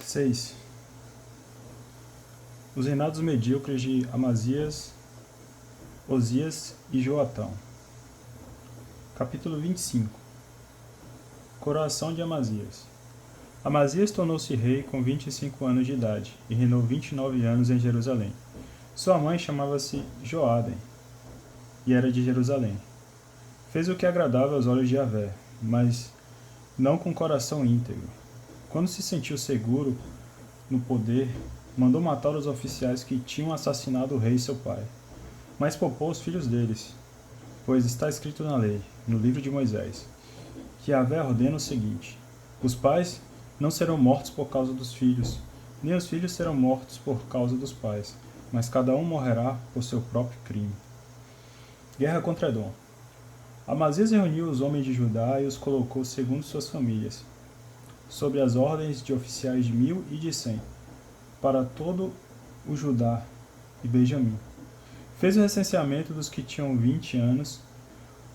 6. Os reinados medíocres de Amazias, Osias e Joatão. Capítulo 25. Coroação de Amazias. Amazias tornou-se rei com 25 anos de idade e reinou 29 anos em Jerusalém. Sua mãe chamava-se Joadem e era de Jerusalém. Fez o que agradava aos olhos de Yahvé, mas não com coração íntegro. Quando se sentiu seguro no poder, mandou matar os oficiais que tinham assassinado o rei seu pai, mas poupou os filhos deles, pois está escrito na lei, no livro de Moisés, que Yahvé ordena o seguinte: os pais não serão mortos por causa dos filhos, nem os filhos serão mortos por causa dos pais, mas cada um morrerá por seu próprio crime. Guerra contra Edom. Amazias reuniu os homens de Judá e os colocou segundo suas famílias, sob as ordens de oficiais de 1000 e de 100, para todo o Judá e Benjamim. Fez o recenseamento dos que tinham 20 anos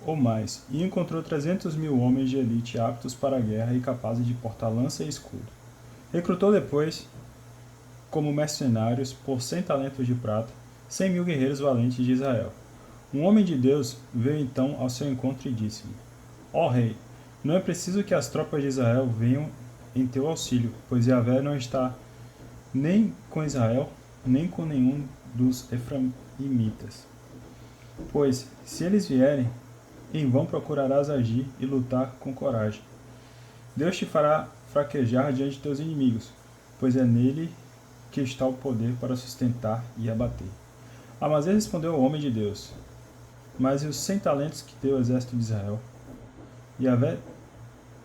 ou mais, e encontrou 300.000 homens de elite aptos para a guerra e capazes de portar lança e escudo. Recrutou depois, como mercenários, por 100 talentos de prata, 100.000 guerreiros valentes de Israel. Um homem de Deus veio então ao seu encontro e disse-lhe: ó rei, não é preciso que as tropas de Israel venham em teu auxílio, pois Yahvé não está nem com Israel, nem com nenhum dos efraimitas. Pois, se eles vierem, em vão procurarás agir e lutar com coragem. Deus te fará fraquejar diante de teus inimigos, pois é nele que está o poder para sustentar e abater. Amazias respondeu ao homem de Deus: mas e os 100 talentos que deu o exército de Israel? Yahvé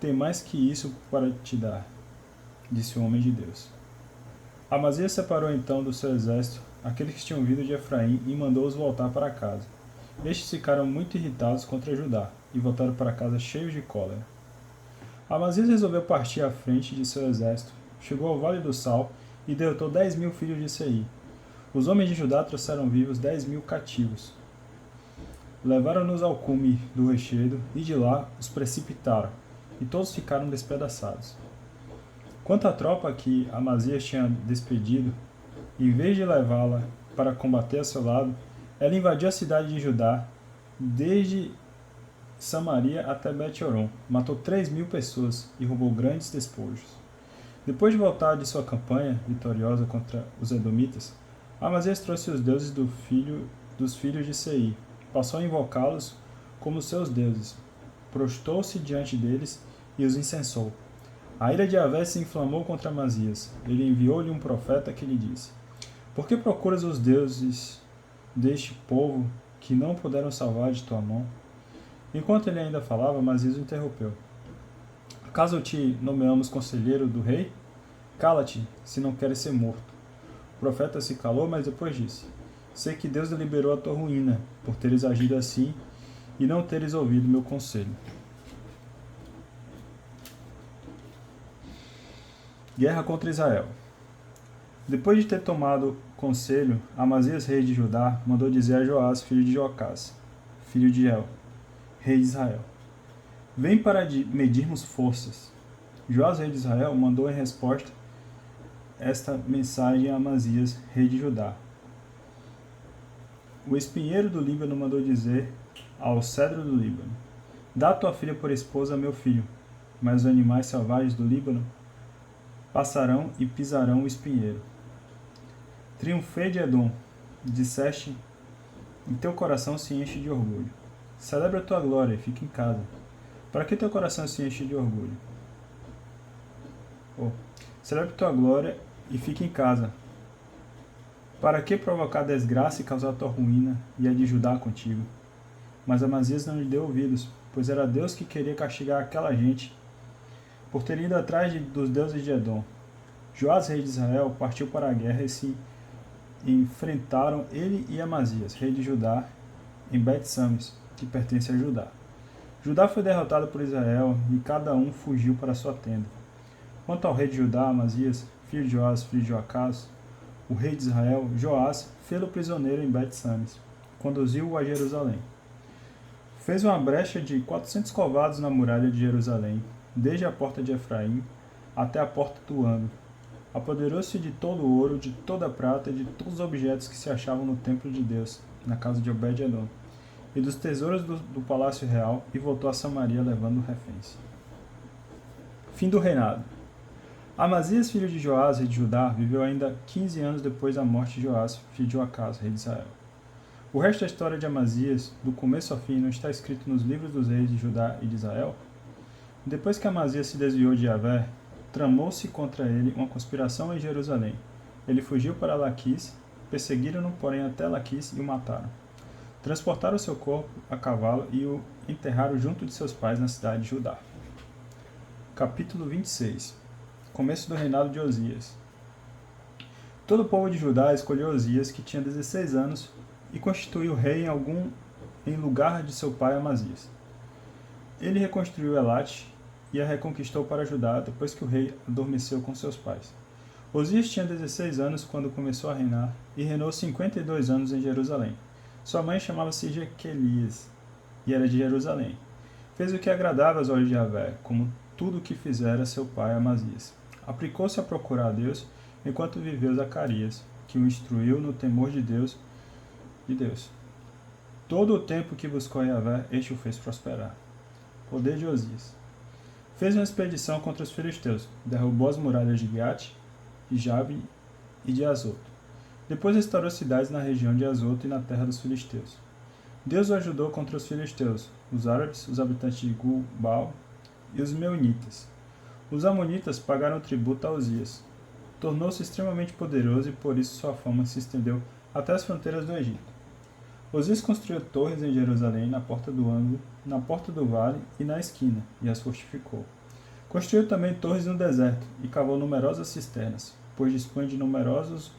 tem mais que isso para te dar, disse o homem de Deus. Amazias separou então do seu exército aqueles que tinham vindo de Efraim e mandou-os voltar para casa. Estes ficaram muito irritados contra Judá e voltaram para casa cheios de cólera. Amazias resolveu partir à frente de seu exército, chegou ao Vale do Sal e derrotou 10.000 filhos de Seir. Os homens de Judá trouxeram vivos 10.000 cativos. Levaram-nos ao cume do rochedo e de lá os precipitaram, e todos ficaram despedaçados. Quanto à tropa que Amazias tinha despedido, em vez de levá-la para combater a seu lado, ela invadiu a cidade de Judá, desde Samaria até Bet-Horon, matou 3.000 pessoas e roubou grandes despojos. Depois de voltar de sua campanha vitoriosa contra os edomitas, Amazias trouxe os deuses dos filhos de Seir, passou a invocá-los como seus deuses, prostrou-se diante deles e os incensou. A ira de Yahvé se inflamou contra Amazias. Ele enviou-lhe um profeta que lhe disse: por que procuras os deuses deste povo que não puderam salvar de tua mão? Enquanto ele ainda falava, Amazias o interrompeu: acaso te nomeamos conselheiro do rei? Cala-te, se não queres ser morto. O profeta se calou, mas depois disse: sei que Deus deliberou a tua ruína, por teres agido assim e não teres ouvido meu conselho. Guerra contra Israel. Depois de ter tomado conselho, Amazias, rei de Judá, mandou dizer a Joás, filho de Joacás, filho de El, rei de Israel: vem para medirmos forças. Joás, rei de Israel, mandou em resposta esta mensagem a Amazias, rei de Judá: o espinheiro do Líbano mandou dizer ao cedro do Líbano: dá tua filha por esposa a meu filho, mas os animais selvagens do Líbano passarão e pisarão o espinheiro. Triunfei de Edom, disseste, e teu coração se enche de orgulho. Celebra a tua glória e fica em casa. Para que teu coração se enche de orgulho? Celebre tua glória e fique em casa. Para que provocar desgraça e causar tua ruína e a de Judá contigo? Mas Amazias não lhe deu ouvidos, pois era Deus que queria castigar aquela gente por ter ido atrás dos deuses de Edom. Joás, rei de Israel, partiu para a guerra e se enfrentaram ele e Amazias, rei de Judá, em Bet-Sames, que pertence a Judá. Judá foi derrotado por Israel e cada um fugiu para sua tenda. Quanto ao rei de Judá, Amazias, filho de Joás, filho de Joacás, o rei de Israel, Joás, fê-lo prisioneiro em Bet-Sames, conduziu-o a Jerusalém. Fez uma brecha de 400 covados na muralha de Jerusalém, desde a porta de Efraim até a porta do Ano, Apoderou-se de todo o ouro, de toda a prata e de todos os objetos que se achavam no templo de Deus, na casa de Obed-edom, e dos tesouros do palácio real, e voltou a Samaria levando reféns. Fim do reinado. Amazias, filho de Joás, rei de Judá, viveu ainda 15 anos depois da morte de Joás, filho de Joacás, rei de Israel. O resto da história de Amazias, do começo ao fim, não está escrito nos livros dos reis de Judá e de Israel? Depois que Amazias se desviou de Javé, tramou-se contra ele uma conspiração em Jerusalém. Ele fugiu para Laquis, perseguiram-no, porém, até Laquis e o mataram. Transportaram seu corpo a cavalo e o enterraram junto de seus pais na cidade de Judá. Capítulo 26. Começo do reinado de Osias. Todo o povo de Judá escolheu Osias, que tinha 16 anos, e constituiu rei em lugar de seu pai Amazias. Ele reconstruiu Elate e a reconquistou para Judá depois que o rei adormeceu com seus pais. Osias tinha 16 anos quando começou a reinar e reinou 52 anos em Jerusalém. Sua mãe chamava-se Jequelias e era de Jerusalém. Fez o que agradava aos olhos de Javé, como tudo o que fizera seu pai Amazias. Aplicou-se a procurar a Deus enquanto viveu Zacarias, que o instruiu no temor de Deus. Todo o tempo que buscou Javé, este o fez prosperar. Poder de Osias. Fez uma expedição contra os filisteus, derrubou as muralhas de Gate, de Jabe e de Azoto. Depois restaurou cidades na região de Azoto e na terra dos filisteus. Deus o ajudou contra os filisteus, os árabes, os habitantes de Gubal e os meunitas. Os amonitas pagaram tributo a Osias. Tornou-se extremamente poderoso e por isso sua fama se estendeu até as fronteiras do Egito. Osias construiu torres em Jerusalém, na porta do ângulo, na porta do vale e na esquina, e as fortificou. Construiu também torres no deserto e cavou numerosas cisternas, pois dispunha de numeroso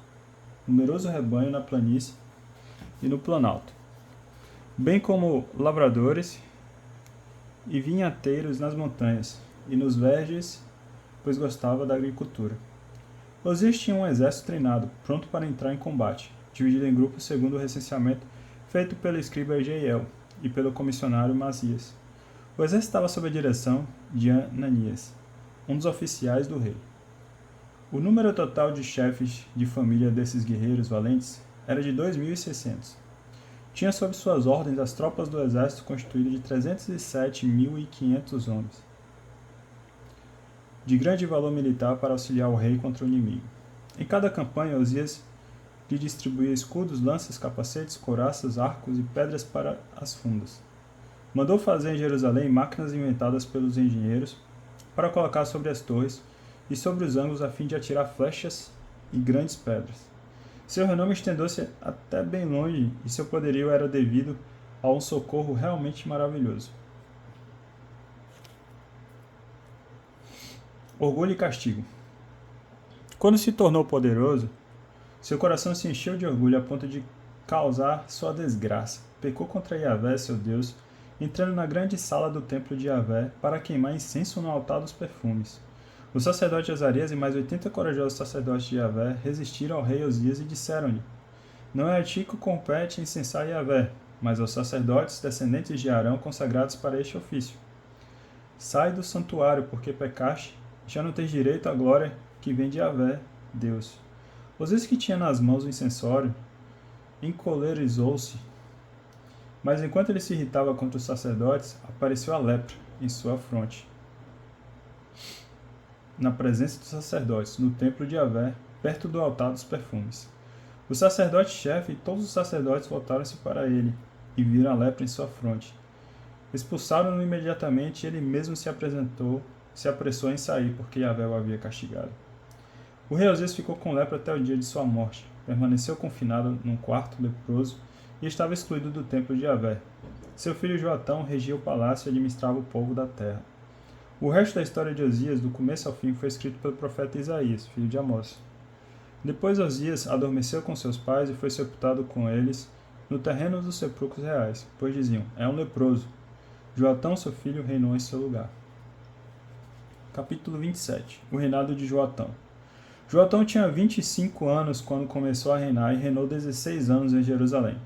rebanho na planície e no planalto, bem como lavradores e vinhateiros nas montanhas e nos verges, pois gostava da agricultura. Osias tinha um exército treinado, pronto para entrar em combate, dividido em grupos segundo o recenseamento feito pelo escriba Jeiel e pelo comissionário Masias. O exército estava sob a direção de Ananias, um dos oficiais do rei. O número total de chefes de família desses guerreiros valentes era de 2.600. Tinha sob suas ordens as tropas do exército constituídas de 307.500 homens, de grande valor militar para auxiliar o rei contra o inimigo. Em cada campanha, Osias lhe distribuía escudos, lanças, capacetes, couraças, arcos e pedras para as fundas. Mandou fazer em Jerusalém máquinas inventadas pelos engenheiros para colocar sobre as torres e sobre os ângulos a fim de atirar flechas e grandes pedras. Seu renome estendeu-se até bem longe e seu poderio era devido a um socorro realmente maravilhoso. Orgulho e castigo. Quando se tornou poderoso, seu coração se encheu de orgulho a ponto de causar sua desgraça. Pecou contra Javé, seu Deus, entrando na grande sala do templo de Javé para queimar incenso no altar dos perfumes. O sacerdote Azarias e mais 80 corajosos sacerdotes de Javé resistiram ao rei Osias e disseram-lhe: Não é a ti que compete incensar Javé, mas aos sacerdotes descendentes de Arão consagrados para este ofício. Sai do santuário, porque pecaste, já não tens direito à glória que vem de Javé, Deus. Osias, que tinha nas mãos o incensório, encolerizou-se, mas enquanto ele se irritava contra os sacerdotes, apareceu a lepra em sua fronte. Na presença dos sacerdotes, no templo de Javé, perto do altar dos perfumes. O sacerdote-chefe e todos os sacerdotes voltaram-se para ele, e viram a lepra em sua fronte. Expulsaram-no imediatamente e ele mesmo se apressou em sair, porque Javé o havia castigado. O rei Osias ficou com lepra até o dia de sua morte, permaneceu confinado num quarto leproso e estava excluído do templo de Javé. Seu filho Joatão regia o palácio e administrava o povo da terra. O resto da história de Osias, do começo ao fim, foi escrito pelo profeta Isaías, filho de Amós. Depois Osias adormeceu com seus pais e foi sepultado com eles no terreno dos sepulcros reais, pois diziam: é um leproso. Joatão, seu filho, reinou em seu lugar. Capítulo 27. O reinado de Joatão. Joatão tinha 25 anos quando começou a reinar e reinou 16 anos em Jerusalém.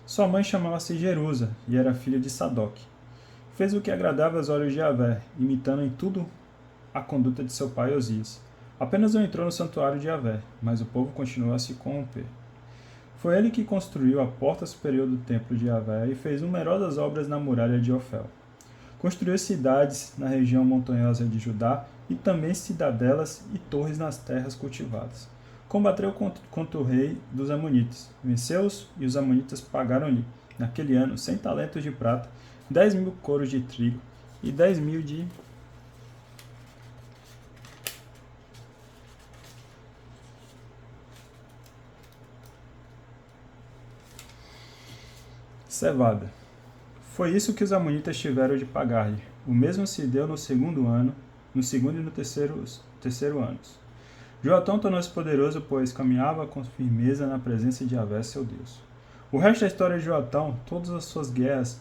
Sua mãe chamava-se Jerusa e era filha de Sadoc. Fez o que agradava aos olhos de Javé, imitando em tudo a conduta de seu pai Osias. Apenas não entrou no santuário de Yahvé, mas o povo continuou a se corromper. Foi ele que construiu a porta superior do templo de Yahvé e fez numerosas obras na muralha de Ofel. Construiu cidades na região montanhosa de Judá e também cidadelas e torres nas terras cultivadas. Combateu contra o rei dos Amonitas, venceu-os e os Amonitas pagaram-lhe, naquele ano, 100 talentos de prata, 10.000 coros de trigo e 10.000 de cevada. Foi isso que os amonitas tiveram de pagar-lhe. O mesmo se deu no segundo ano, no segundo e no terceiro anos. Joatão tornou-se poderoso, pois caminhava com firmeza na presença de Yahvé, seu Deus. O resto da história de Joatão, todas as suas guerras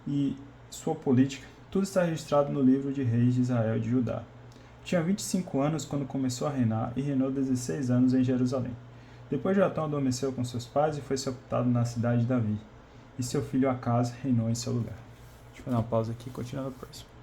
e sua política, tudo está registrado no livro de Reis de Israel e de Judá. Tinha 25 anos quando começou a reinar e reinou 16 anos em Jerusalém. Depois Joatão adormeceu com seus pais e foi sepultado na cidade de Davi. E seu filho Acaz reinou em seu lugar. Deixa eu fazer uma pausa aqui e continuar no próximo.